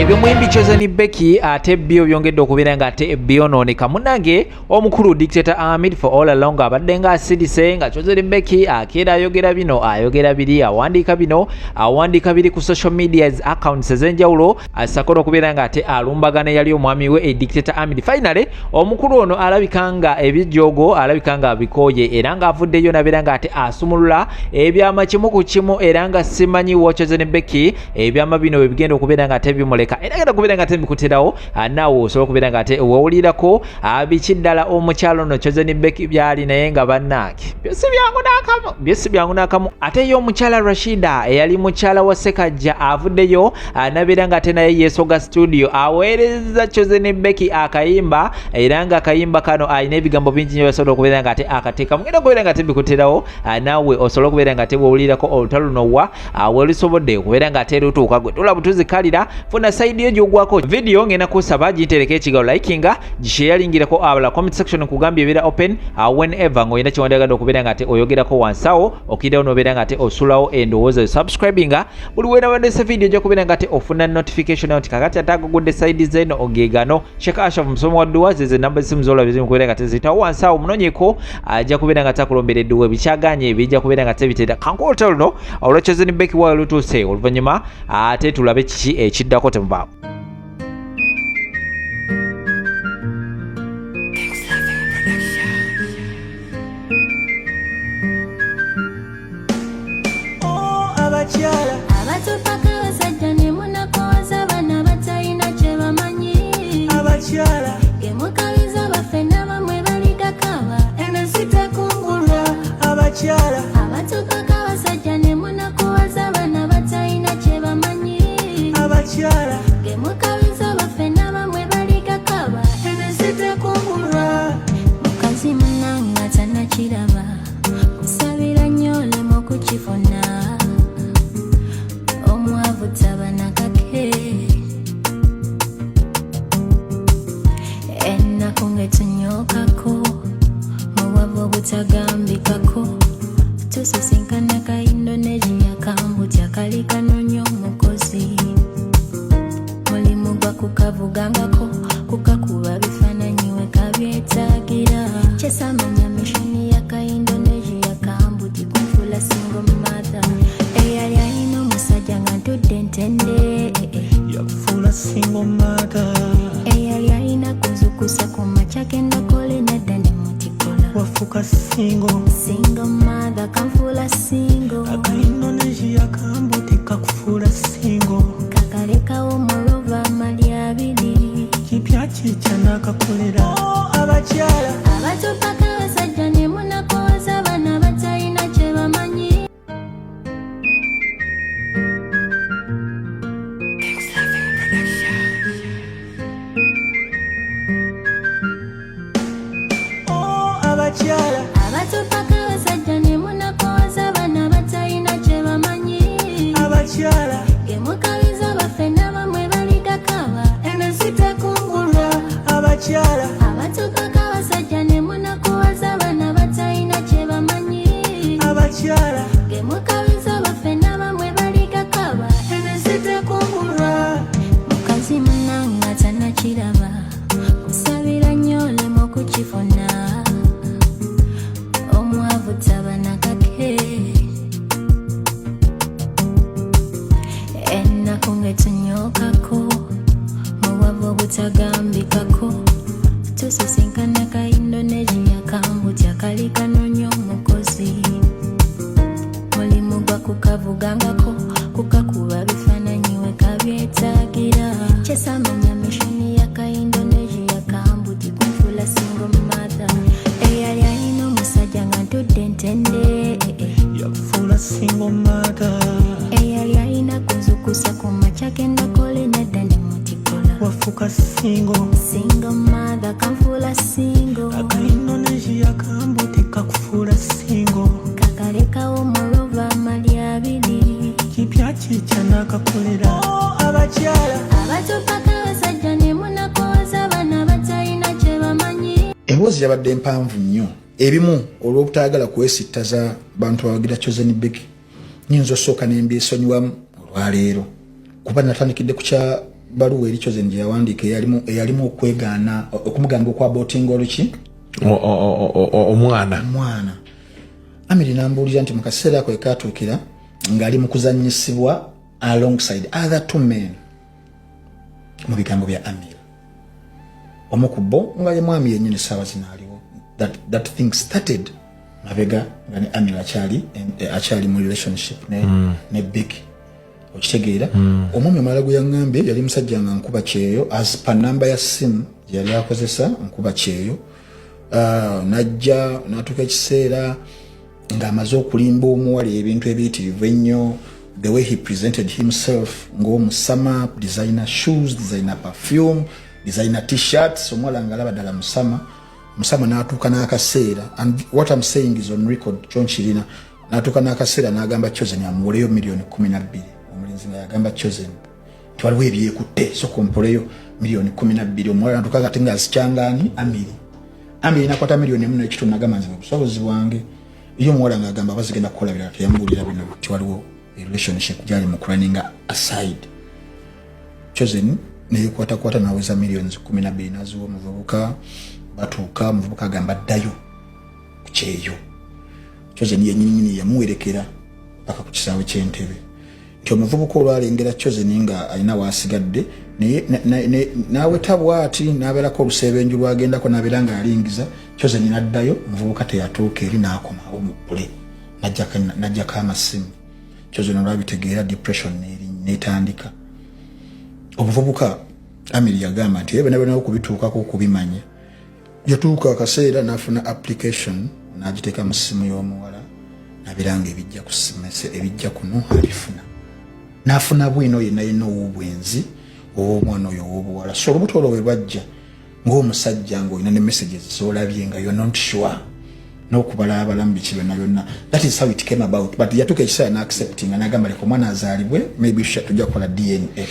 Ebyomwembi Chosen Becky ate bio byongedde okubeera nga ate byonooneka. Munnange omukulu Dictator Ahmed for all along abadde nga asirise nga Chosen Becky akeera ayogera bino ayogera biri awandiika bino awandiika biri ku social media accounts ez'enjawulo asakola okubeera nga ate alumbagana yali omwami we Dictator Ahmed. Finally omukulu ono alabika nga ebijjogo alabika nga abikooye era nga avuddeyo nabeera nga ate asumulula ebyama kimu ku kimu era nga simanyi wa Chosen Becky ebyama bino bwe bigenda okubeera nga ate bimuleka era genda kubeera nga ate bikuterawo naawe osobola okubeera nga ate wewulirako bikiddala omukyalo no Chosen Becky byali naye nga bannaake byesi byangu n'akamu. Ate ye omukyala Rashida eyali mukyala wa Sekajja avuddeyo nabeera nga ate naye yeesoga studio aweereza Chosen Becky akayimba era nga akayimba kano alina ebigambo bingi nnyo basobola okubeera nga ate akateeka mugenda okubeera nga ate bikuterawo naawe osobola okubeera nga ate wewulirako olutalo nowa welusobodde okubeera nga ate lutuuka gwe tula butuzikalira funa side yo gyogwako video ngenda kusaba gintereka ekigawo likinga gisharingirako abala comment section kugambye ebeera open whenever ng'olina kyewandagala okubeera nga ate oyogerako wansawo okiddawo n'obeera nga ate osulawo endowooza subscribinga buli wena bandese video ojja kubeera nga ate ofuna notification nti kakati atagugudde side zeno ogegano Sheikh Ashraf musomo wa dduwa zeze namba zisimu zolaba zimu kubeera nga tezitawo wansawo munoonyeko ajja kubeera nga takulombera edduwa bikyaganye ebijja kubeera nga tebitera kankoolta luno olwa Chosen Becky wayo lutuuse oluvannyuma ate tulabe kiki ekiddako temubaawo. Abatupaka basajja ne munakoza abaana batalina kye bamanyi abakyala gemukabiza bafena bamwe baligakaba ensi tekungulwa abakyala abatupaka basajja ne munakoza abaana batalina kye bamanyi abakyala gemukabiza bafena bamwe baligakaba ensi tekungulwa mukazi munanga tanakiraba kusabira nnyo olema okukifuna tabana kake ennaku ngetunyokako muwavu butagambikako tusisinkana ka Indonesia kambutya kali kanoonya omukozi mulimu gwa kukavugangako kukakuba bifaananyi we kabyetaagira kyesamanya mishoni ya ka Indonesia kambuti kunfula single mother eyali alina omusajja nga ntudde ntende yakufuula single mother eyali alina kuzukusa ku makya kendakole nedda ne mutikola wafuuka single mother kanfuula single aka Indonesia kambuti kakufuula single kakalekawo mulova amali abiri kipya kikya n'akakolera abakyala abatupaka basajja ne munakoza abaana batalina kye bamanyi. Abatupaka basajja ne munakoza abaana batalina kye bamanyi abakyala gemukabiza bafena bamwe baligakaba ensi tekungulwa abakyala abatupaka basajja ne munakoza abaana batalina kye bamanyi abakyala gemukabiza bafena bamwe baligakaba ensi tekungulwa mukazi munanga tanakiraba kusabira nnyo olema okukifuna tabana kake ennaku ngetunyokako muwavu butagambikako tusisinkana ka Indonesia kambutya kali kanoonya omukozi mulimu gwa kukavugangako kukakuba bifaananyi we kabyetaagira kyesamanya mishoni ya ka Indonesia kambuti kunfula single mother eyali alina omusajja nga ntudde ntende yakufuula single mother eyali alina kuzukusa ku makya kendakole nedda ne mutikola wafuuka single mother kanfuula single aka Indonesia kambuti kakufuula single kakalekawo mulova amali abiri kipya kikya n'akakolera abakyala abatupaka basajja ne munakoza abaana batalina kye bamanyi. Emboozi yabadde mpanvu nnyo ebimu olw'obutayagala kwesittaza bantu abagira Chosen Becky nyinza osooka n'embyesonyiwamu olwaleero kuba natandikidde ku kya baluwa eri Chosen gye yawandiika eyalimu okwegana okumugamba okwabotinga oluki omwana Amiri n'ambuulira nti mu kaseera ako ekatuukira ng'ali mu kuzannyisibwa alongside other two men mu bigambo bya Amiri omu ku bo nga ye mwami yennyini essaawa zinaaliwo that thing started mabega nga ne Amiri akyali mu relationship ne Becky okitegeera omwami omulala gwe yaŋŋambye yali musajja nga nkuba kyeyo as per namba ya simu yali akozesa nkuba kyeyo najja n'atuuka ekiseera ng'amaze okulimba omuwala ebintu ebiyitirivu ennyo the way he presented himself ng'omusama designer shoes designer perfume designer t-shirts omuwala ng'alaba ddala musama n'atuuka n'akaseera and what I'm saying is on record John Chirina n'atuuka n'akaseera n'agamba Chosen amuwoleyo $12,000 omulenzi nga yagamba Chosen nti waliwo ebyekutte so kompoleyo $12,000 omuwala n'atuuka kati ng'azikyangaani Amiri nakwata $1.5 n'agamba nze obusobozi bwange iyo omuwala ng'agamba bazigenda kukola birala teyambuulira bino nti waliwo relationship gyali mu runninga aside Chosen neyekwatakwata n'aweza $12,000 n'aziwa omuvubuka batuuka omuvubuka agamba ddayo ku kyeyo Chosen yennyini yamuwerekera paka ku kisaawe ky'entebe nti omuvubuka olwalengera Chosen nga alina waasigadde n'aweta bw'ati n'abeerako olusebenju lwagendako n'abeera ng'alingiza Chosen n'addayo omuvubuka teyatuuka eri n'akomawo mu ppule n'ajjako amasimu Chosen olwabitegeera depression n'etandika omuvubuka Amiri yagamba nti ebe nabenawo kubituukako okubimanya yatuuka akaseera n'afuna application n'agiteeka mu ssimu y'omuwala n'abeera nga ebijja ku simese ebijja kuno abifuna n'afuna bwino yenna ow'obwenzi ow'omwana oyo ow'obuwala so olubuto olwo bwe lwajja ng'omusajja ng'olina ne messages z'olabye nga you're not sure n'okubala abalamu biki byonna that is how it came about but yatuuka ekiseera n'accepting n'agamba leka omwana azaalibwe maybe tujja kukola DNA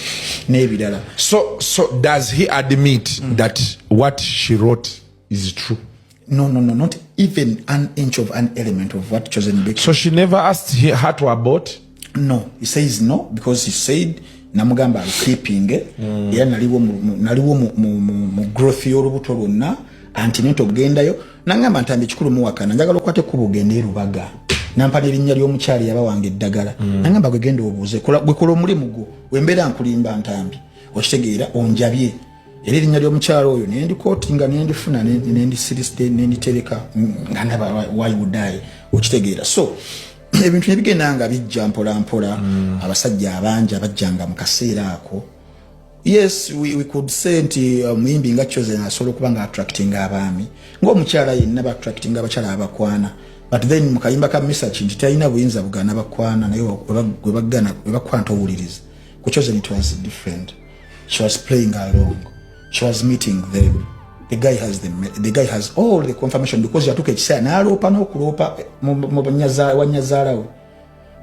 n'ebirala so does he admit that what she wrote is true? No, not even an inch of an element of what Chosen Becky. So she never asked her to abort? No, he says no because he said namugamba keeping era naliwo mu growth y'olubuto lwonna antenatal gendayo nangamba ntambi kikulu muwakana njagala okwate ku bugende Rubaga nampa n'erinnya ly'omukyali yabawange eddagala nangamba gwe genda obuuze gwe kola omulimu gwo wembeera nkulimba ntambi okitegeera onjabye era erinnya ly'omukyalo oyo nendikootinga nendifuna nendisirisite nenditereka nga ndaba why would I okitegeera so ebintu nebigenda nga bijja mpola abasajja abangi abajjanga mu kaseera ako yes we could say nti muyimbi nga Chosen asobola okuba nga attracting abaami ng'omukyala yenna ba attracting abakyala abakwana but then mu kayimba ka message nti talina buyinza bugana bakwana naye bwe bakwana towuliriza ku Chosen it was different she was playing along she was meeting them the guy has all the confirmation because yatuka ekiseera n'aloopa n'okuloopa wanyazaalawe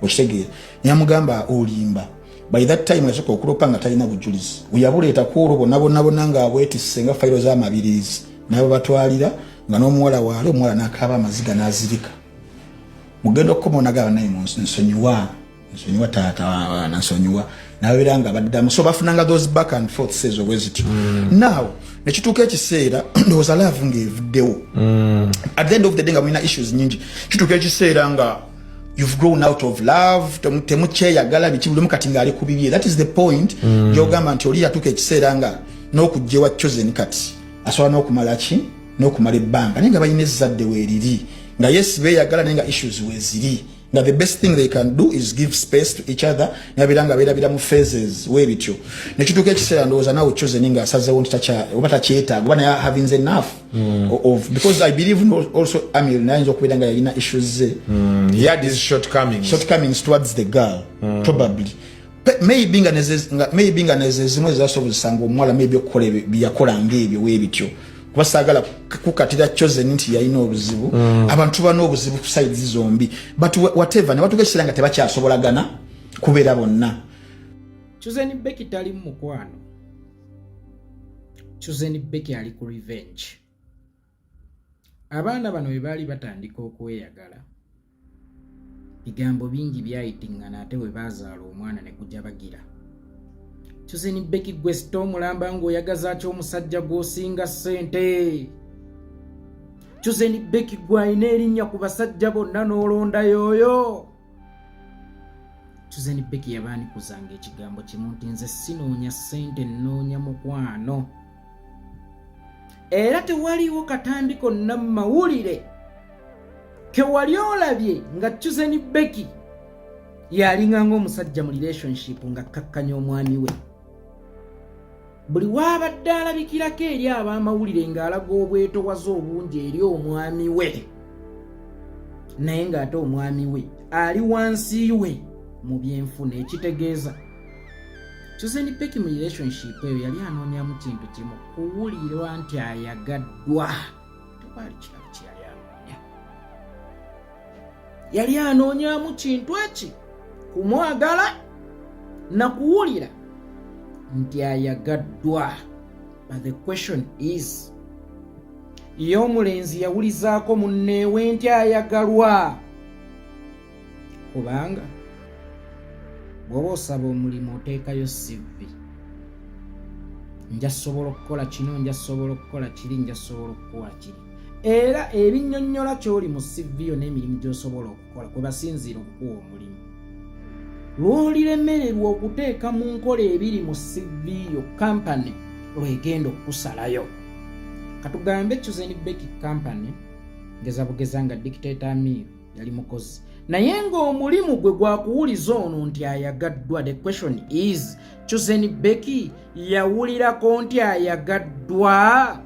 okitegeera nyamugamba olimba by that time yasooka okuloopa nga talina bujulizi weyabuleeta kuolwo bonna nga abwetisse nga fayiro z'amabirizi nabo batwalira nga n'omuwala waali omuwala n'akaaba amaziga n'azirika mugenda okukoma nagaba naye nsonyiwa taata nansonyiwa nabeera nga baddamu so bafunanga those back and forth says obwezityo now nekituuka ekiseera ndowooza laavu ng'evuddewo at the end of the day nga mulina issues nyingi kituuka ekiseera nga you've grown out of love temukyeyagala biki buli mukati ng'ali ku bibye that is the point gy'ogamba nti oli yatuuka ekiseera nga n'okugjewa Chosen kati asobola n'okumala ki n'okumala ebbanga naye nga balina ezzadde weeriri nga yes beeyagala naye nga issues weeziri nga the best thing they can do is give space to each other nabiranga beerabira mu phases weebityo nekituuka ekiseera ndowooza nawe Chosen nga asazeewo nti oba takyetaaga oba naye having enough of because I believe also Amir nayinza okubeera nga yalina issues ze he had his shortcomings towards the girl probably maybe nga nezezimu ezasobozesanga omuwala maybe okukola byakola ng'ebyo weebityo kuba saagala kukatira Chosen nti yalina obuzibu abantu bana obuzibu ku sides zombi but whatever ne batuuka ekiseera nga tebakyasobolagana kubeera bonna Chosen Becky tali mu mukwano Chosen Becky ali ku revenge abaana bano bwe baali batandika okweyagala bigambo bingi byayitingana ate bwe baazaala omwana ne gujja bagira Chuzeni Becky gwe sitomulamba ng'oyagaza ki omusajja gw'osinga ssente. Chuzeni Becky gwe alina erinnya ku basajja bonna n'olonda yooyo. Chuzeni Becky yabaanikuzanga ekigambo kimu nti nze sinoonya ssente nnoonya mukwano. Era tewaliwo katandi konna mu mawulire ke wali olabye nga Chuzeni Becky yalinga ng'omusajja mu relationship nga kkakkanya omwami we. Buli wabadde alabikirako eri ab'amawulire ng'alaga obwetowaze obungi eri omwami we, naye ng'ate omwami we ali wansi we mu byenfuna, ekitegeeza Chuzeni Becky mu relationship eyo yali anoonyamu kintu kimu, kuwulirwa nti ayagaddwa. Tewaali kirala kye yali anoonya. Yali anoonyamu kintu eki, kumwagala na kuwulira nti ayagaddwa. But the question is, ye omulenzi yawulizaako munneewe nti ayagalwa? Kubanga bw'oba osaba omulimu oteekayo CV. Nja sobola okukola kino, nja sobola okukola kiri, nja sobola okukola kiri. Era ebinnyonnyola ky'oli mu CV yo n'emirimu gy'osobola okukola kwe basinziira okukuwa omulimu. Lw'oliremererwa okuteeka mu nkola ebiri mu CV yo, kampani lwegenda okukusalayo. Katugambe Chuzeni Becky kampani ngeza bugeza nga Dictator Amir yali mukozi, naye ng'omulimu gwe gwakuwuliza ono nti ayagaddwa. The question is, Chuzeni Becky yawulirako nti ayagaddwa?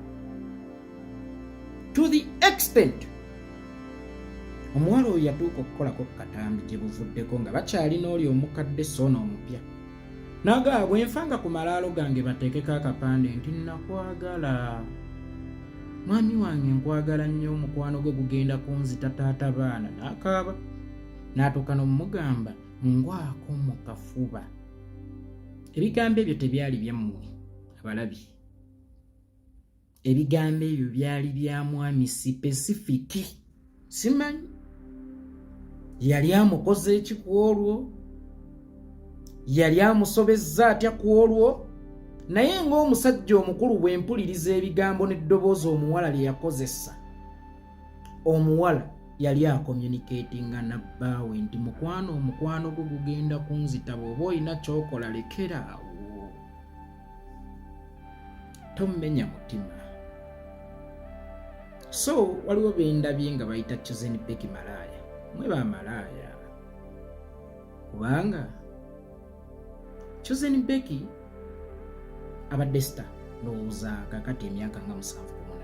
To the extent omuwala oyo yatuuka okukolako katambi gye buvuddeko nga bakyalina oli omukadde so n'omupya. Nagaa bwenfanga ku malaalo gange bateekeko akapande nti nakwagala. Mwami wange nkwagala nnyo, omukwano gwe gugenda kunzita taata baana. N'akaaba n'atuuka n'omugamba ngwako mu kafuba. Ebigambo ebyo tebyali byammwe abalabi. Ebigambo ebyo byali bya mwami sipesifiki. Simanyi yali amukoze eki ku olwo, yali amusobezza atya ku olwo, naye ng'omusajja omukulu bw'empuliriza ebigambo n'eddoboozi omuwala lye yakozesa, omuwala yali akomyunikeetinga nabbaawe nti omukwano gwo gugenda kunzita, bw'oba olina ky'okola lekeraawo, tommenya mutima. So waliwo bendabye nga bayita Chuzeni Becky malaaya. Mwe ba malaaya kubanga Chuzeni Becky abadde star ndowooza kakati emyaka nga 7 ku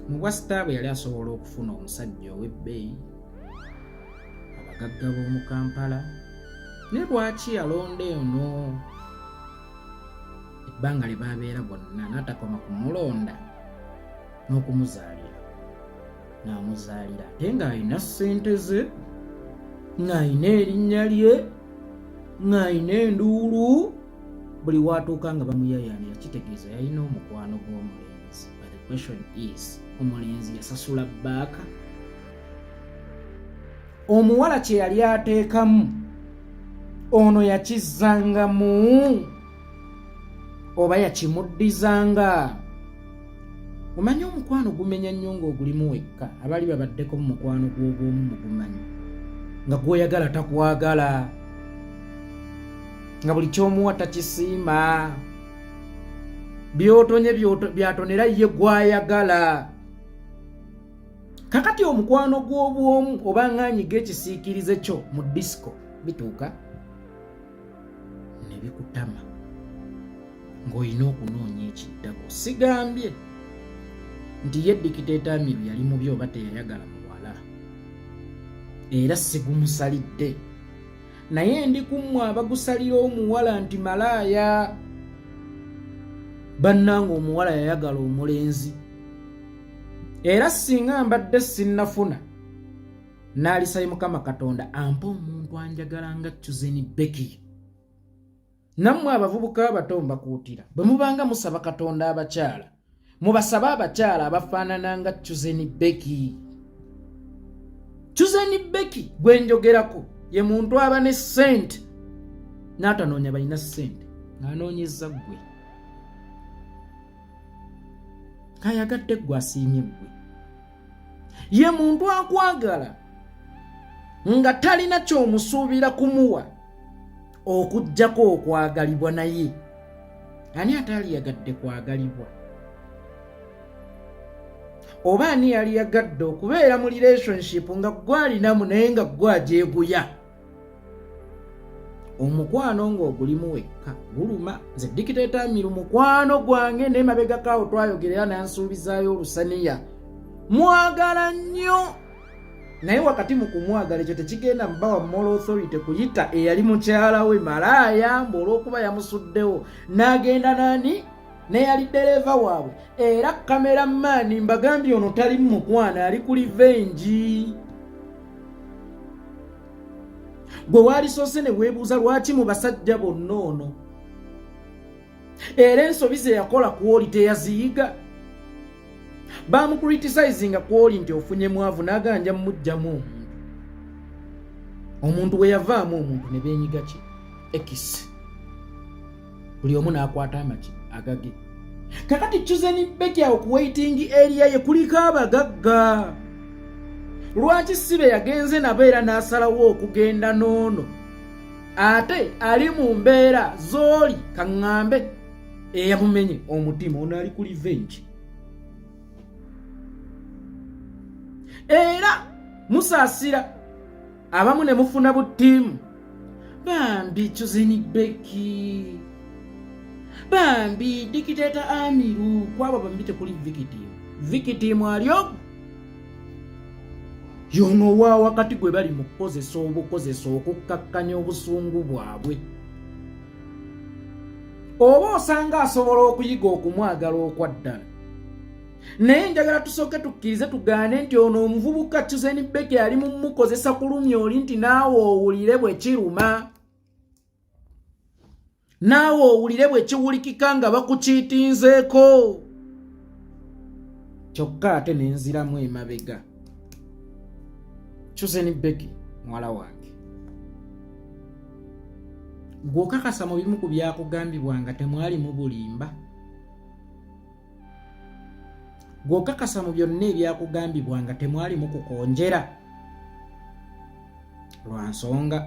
8. Mu bwa star bwe yali asobola okufuna omusajja ow'ebbeeyi, abagagga b'omu Kampala, ne lwaki alonda eno ebbanga lye baabeera bonna n'atakoma kumulonda n'okumuzaalira. N'amuzaalira ate ng'alina ssente ze, ng'alina erinnya lye, ng'alina enduulu, buli waatuuka nga bamuyayaanira, kitegeeza yalina omukwano gw'omulenzi. But the question is, omulenzi yasasula bbaaka? Omuwala kye yali ateekamu ono yakizzangamu oba yakimuddizanga? Omanyi omukwano gumenya nnyo ng'ogulimu wekka. Abali babaddeko mu mukwano gw'obwomu mugumanyi nga gw'oyagala takwagala, nga buli ky'omuwa takisiima, by'otonye byatonera ye gw'ayagala. Kakati omukwano gw'obwomu oba ng'anyiga ekisiikirize kyo mu disco bituuka ne bikutama ng'olina okunoonya ekiddago. Sigambye nti ye Dictator Amir yali mubi oba teyayagala muwala, era sigumusalidde, naye ndi kummwe abagusalira omuwala nti malaaya. Bannange omuwala yayagala omulenzi, era singa mbadde sinnafuna n'alisaye Mukama Katonda ampa omuntu anjagala nga Chuzeni Becky. Nammwe abavubuka abato mbakuutira, bwe mubanga musaba Katonda abakyala, mubasabe abakyala abafaanana nga Chuzeni Becky. Chuzeni Becky gwe njogerako ye muntu aba ne ssente, n'atanoonya balina ssente ng'anoonyezza ggwe kayagadde ggwe asiimye ggwe ye muntu akwagala nga talina ky'omusuubira kumuwa okuggyako okwagalibwa naye ani ate aliyagadde kwagalibwa oba ani yali yagadde okubeera mu relationship nga gwalinamu naye nga gwajeeguya omukwano ng'ogulimu wekka guluma nze Dictator Amiru mukwano gwange naye mabegakaawo twayogerera nansuubizaayo olusaniya mwagala nnyo naye wakati mu kumwagala ekyo tekigenda mubawa moral authority kuyita eyali mukyala we malaaya mbu olw'okuba yamusuddewo n'agenda nani neyali dereva waabwe era kameramaani mbagambye ono tali mukwana ali ku revenge gwe waalisoose ne weebuuza lwaki mu basajja bonna ono era ensobi ze yakola kwoli teyaziyiga bamukriticizinga kwoli nti ofunye mwavu n'aganja mumugjamu omuntu we yavaamu omuntu ne beenyiga ki ekisi buli omu n'akwata amaki agage kakati Chosen Becky awo ku waiting area ye kuliko abagagga lwaki sibe yagenze nabo era n'asalawo okugenda n'ono ate ali mu mbeera zooli kaŋŋambe eyamumenye omutima ono ali ku revenge era musaasira abamu ne mufuna buttiimu bambi Chosen Becky bambi Dictator Amiru kwabo bambi tekuli victim alyo yono wa wakati gwe bali mu kukozesa okukkakkanya obusungu bwabwe oba osanga asobola okuyiga okumwagala okwaddala naye njagala tusooke tukkirize tugaane nti ono omuvubuka Chosen Becky ali mu mukozesa kulumya oli nti naawe owulire bwe kiruma naawe owulire bwe kiwulikika nga bakukiitinzeeko kyokka ate nenziramu emabega Chosen Becky mwala wange gw'okakasa mu bimu ku byakugambibwanga temwali mu bulimba gw'okakasa mu byonna ebyakugambibwanga temwali mu kukonjera lwa nsonga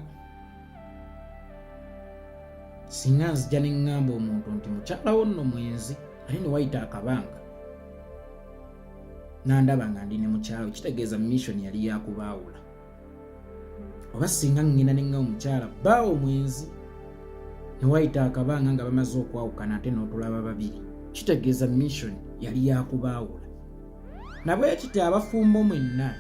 singa nzija ne ŋŋamba omuntu nti mukyala wo nno mwenzi ate ne wayita akabanga n'andaba nga ndi ne mukyala kitegeeza mission yali yakubaawula oba singa ŋŋina ne ŋŋamba omukyala bbaawo mwenzi ne wayita akabanga nga bamaze okwawukana ate n'otulaba babiri kitegeeza mission yali yakubaawula nabwe kiti abafumbo mwenna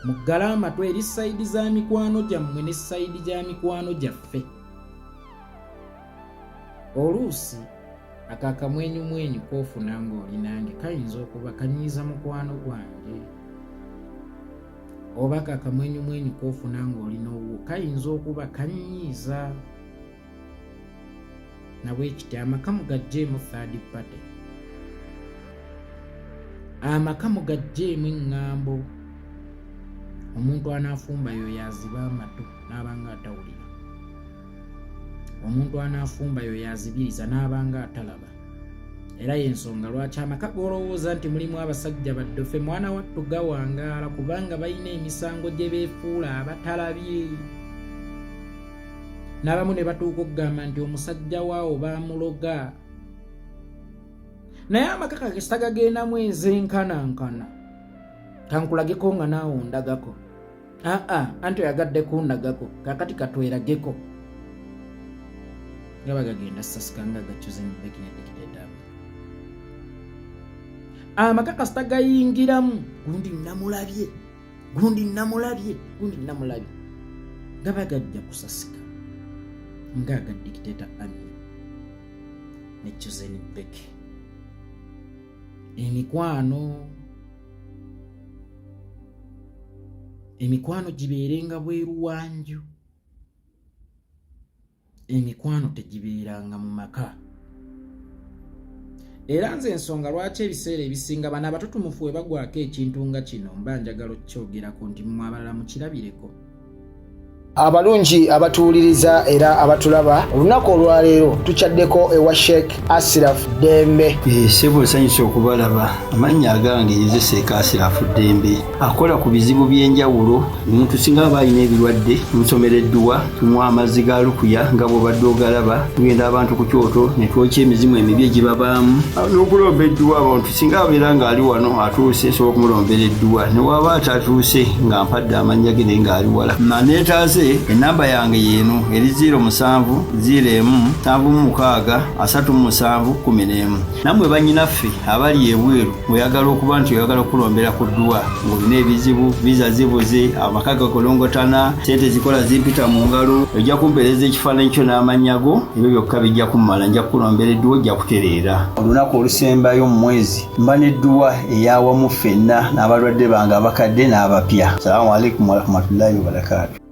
muggale amatwe eri sayidi za mikwano gyammwe ne sayidi gya mikwano gyaffe oluusi akakamwenyumwenyu koofuna ng'oli nange kayinza okuba kanyiiza mukwano gwange oba kakamwenyumwenyu koofuna ng'oli n'owuwo kayinza okuba kanyiiza nabwekiti amaka mugajjeemu third party amaka mugajjeemu eŋŋambo omuntu anaafumba yo yaziba amatu n'abanga atawulira omuntu anaafumba yo yazibiriza n'abanga atalaba era y'ensonga lwaki amaka g'olowooza nti mulimu abasajja baddofe mwana wattu gawangaala kubanga balina emisango gye beefuula abatalabye n'abamu ne batuuka okugamba nti omusajja waawo baamuloga naye amaka kakisa gagendamu ezenkanankana kankulageko nga naawe ondagako anti oyagadde kundagako kakati katwerageko gaba gagenda sasika nga ga Chosen Becky ne Dictator Amiru amaka kasita gayingiramu gundi namulabye gaba gajja kusasika nga aga Dictator Amiru ne Chosen Becky emikwano gibeerenga bweru wanju emikwano tegibeeranga mu maka era nze ensonga lwaki ebiseera ebisinga bano abatutumufu we bagwako ekintu nga kino mba njagala okukyogerako nti mmwe abalala mukirabireko Abalungi abatuuliriza era abatulaba olunaku olwaleero tukyaddeko ewa Sheikh Ashraf Dembe. Sebo sanyusa okubalaba. Amannya agange nze Sheikh Ashraf Dembe akola ku bizibu by'enjawulo. Omuntu singa aba alina ebirwadde musomereddwa tunywa amazzi ga lukuya nga bw'obadde ogalaba tugenda abantu ku kyoto ne twokya emizimu emibi egibabaamu n'okulomba edduwa abantu singa abeera ng'ali wano atuuse sobola okumulombera edduwa ne waba atatuuse nga mpadde amannya ge naye ng'ali wala neetaaze enamba yange yeeno eri 0707363711 nammwe bannyinaffe abali ebweru oyagala okuba nti oyagala okulombera ku dduwa ng'olina ebizibu viza zibuze amaka gakolongotana sente zikola zimpita mu ngalo ojja kumpeereza ekifaananyi kyo n'amannya go ebyo byokka bijja kummala nja kukulombera edduwa ojja kutereera olunaku olusembayo mu mwezi mba n'edduwa eyawamu ffenna n'abalwadde bange abakadde n'abapya. Salaamu alaikum warahmatullahi wabarakatuh.